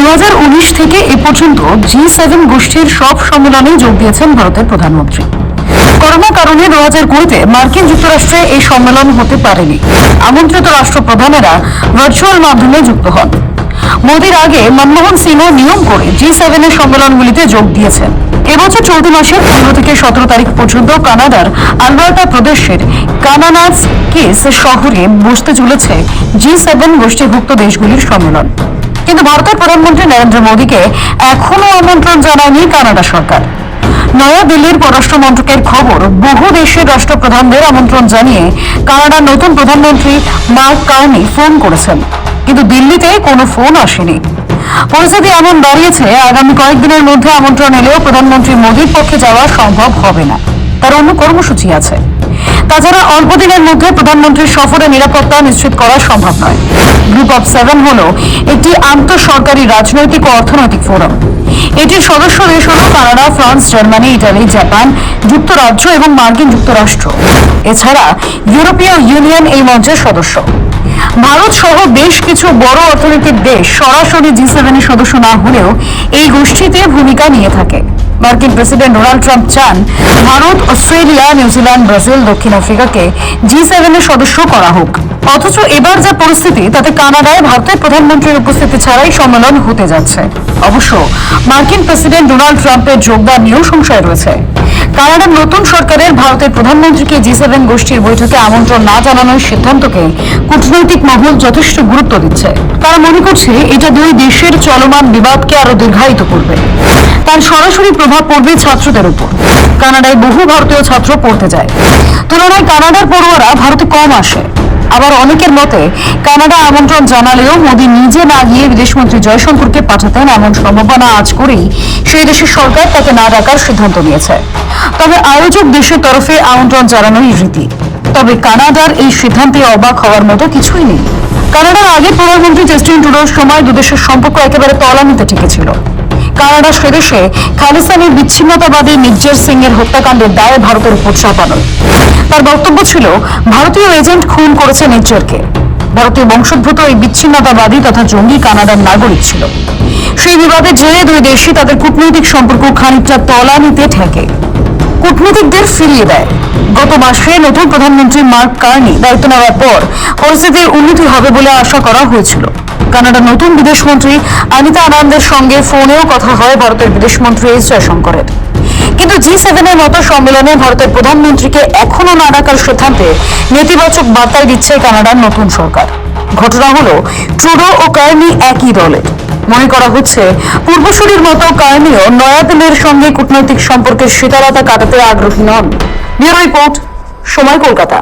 2019 থেকে এ পর্যন্ত G7 গোষ্ঠীর সব সম্মেলনে যোগ দিয়েছেন ভারতের প্রধানমন্ত্রী। করোনা কারণে 2020-তে মার্কিন যুক্তরাষ্ট্রে এই সম্মেলন হতে পারেনি। আমন্ত্রিত রাষ্ট্রপ্রধানেরা ভার্চুয়াল মাধ্যমে যুক্ত হন। মোদির আগে মনমোহন সিংও নিয়ম করে G7 এর সম্মেলনগুলিতে যোগ দিয়েছেন। এবছর চলতি মাসের 15 থেকে 17 তারিখ পর্যন্ত কানাডার আলবার্টা প্রদেশের কানানাস কেস শহরে বসতে চলেছে G7 গোষ্ঠীভুক্ত দেশগুলির সম্মেলন। কিন্তু ভারতের প্রধানমন্ত্রী নরেন্দ্র মোদীকে এখনো আমন্ত্রণ জানায়নি কানাডা সরকার। নয়াদিল্লির পররাষ্ট্র মন্ত্রকের খবর, বহু দেশের রাষ্ট্রপ্রধানদের আমন্ত্রণ জানিয়ে কানাডার নতুন প্রধানমন্ত্রী মার্ক কার্নি ফোন করেছেন, কিন্তু দিল্লিতে কোনো ফোন আসেনি। পরিস্থিতি এমন দাঁড়িয়েছে, আগামী কয়েকদিনের মধ্যে আমন্ত্রণ এলেও প্রধানমন্ত্রী মোদীর পক্ষে যাওয়া সম্ভব হবে না। তার অন্য কর্মসূচি আছে। তাছাড়া অল্প দিনের মধ্যে প্রধানমন্ত্রীর সফরে নিরাপত্তা নিশ্চিত করা সম্ভব নয়। গ্রুপ অফ 7 হল একটি আন্তঃসরকারি রাজনৈতিক ও অর্থনৈতিক ফোরাম। এটির সদস্য দেশ হল Canada, France, Germany, Italy, Japan, যুক্তরাজ্য এবং মার্কিন যুক্তরাষ্ট্র। এছাড়া ইউরোপীয় ইউনিয়ন এই মঞ্চের সদস্য। ভারত সহ বেশ কিছু বড় অর্থনৈতিক দেশ সরাসরি G7 এর সদস্য না হলেও এই গোষ্ঠীতে ভূমিকা নিয়ে থাকে। মার্কিন প্রেসিডেন্ট ডোনাল্ড ট্রাম্প চান ভারত, অস্ট্রেলিয়া, নিউজিল্যান্ড, ব্রাজিল, দক্ষিণ আফ্রিকাকে G7 এর সদস্য করা হোক। অথচ এবার যা পরিস্থিতি, তাতে কানাডায় ভারতের প্রধানমন্ত্রীর উপস্থিতি ছাড়াই সম্মেলন হতে যাচ্ছে। অবশ্য মার্কিন প্রেসিডেন্ট ডোনাল্ড ট্রাম্পের যোগদান নিয়েও সংশয় রয়েছে। কানাডার নতুন সরকারের ভারতের প্রধানমন্ত্রীকে G7 গোষ্ঠীর বৈঠকে আমন্ত্রণ না জানানোর সিদ্ধান্তকে কূটনৈতিক মহল যথেষ্ট গুরুত্ব দিচ্ছে। তারা মনে করছে এটা দুই দেশের চলমান বিবাদকে আরো দীর্ঘায়িত করবে। তার সরাসরি প্রভাব পড়বে ছাত্রদের উপর। কানাডায় বহু ভারতীয় ছাত্র পড়তে যায়। তুলনায় কানাডার পড়ুয়ারা ভারতে কম আসে। আবার অনেকের মতে, কানাডা আমন্ত্রণ জানালেও মোদী নিজে না গিয়ে বিদেশমন্ত্রী জয়শঙ্করকে পাঠাতেন, এমন সম্ভাবনা আজ করেই সেই দেশের সরকার তাকে না ডাকার সিদ্ধান্ত নিয়েছে। তবে আয়োজক দেশের তরফে আমন্ত্রণ জানানোই রীতি। তবে কানাডার এই সিদ্ধান্তে অবাক হওয়ার মতো কিছুই নেই। কানাডার আগের প্রধানমন্ত্রী জাস্টিন ট্রুডোর সময় দুদেশের সম্পর্ক একেবারে তলানিতে ঠেকেছিল। কানাডা সেদেশে খালিস্তানি বিচ্ছিন্নতাবাদী নির্জর সিং এর হত্যাকাণ্ডের দায় ভারতের উপর চাপানো। তার বক্তব্য ছিল, ভারতীয় এজেন্ট খুন করেছে নির্জরকে। ভারতীয় বংশোদ্ভূত এই বিচ্ছিন্নতাবাদী তথা জঙ্গি কানাডার নাগরিক ছিল। সেই বিবাদের জেরে দুই দেশই তাদের কূটনৈতিক সম্পর্ক খানিকটা তলানিতে ঠেকে। কূটনীতিকদের ফিরিয়ে দেয়। গত মাসে নতুন প্রধানমন্ত্রী মার্ক কার্নি দায়িত্ব নেওয়ার পর পরিস্থিতির উন্নতি হবে বলে আশা করা হয়েছিল। কানাডার নতুন বিদেশমন্ত্রী অনিতা আনন্দের সঙ্গে ফোনেও কথা হয় ভারতের বিদেশমন্ত্রী এস জয়শঙ্করের। কিন্তু G7 এর মতো সম্মেলনে ভারতের প্রধানমন্ত্রীকে এখনো না ডাকার সিদ্ধান্তে নেতিবাচক বার্তাই দিচ্ছে কানাডার নতুন সরকার। ঘটনা হলো, ট্রুডো ও কার্নি একই দলের। মনে করা হচ্ছে, পূর্বসূরির মতো কার্নিও নয়াদিল্লির সঙ্গে কূটনৈতিক সম্পর্কের শীতলতা কাটাতে আগ্রহী নন। ব্যুরো রিপোর্ট, সময়, কলকাতা।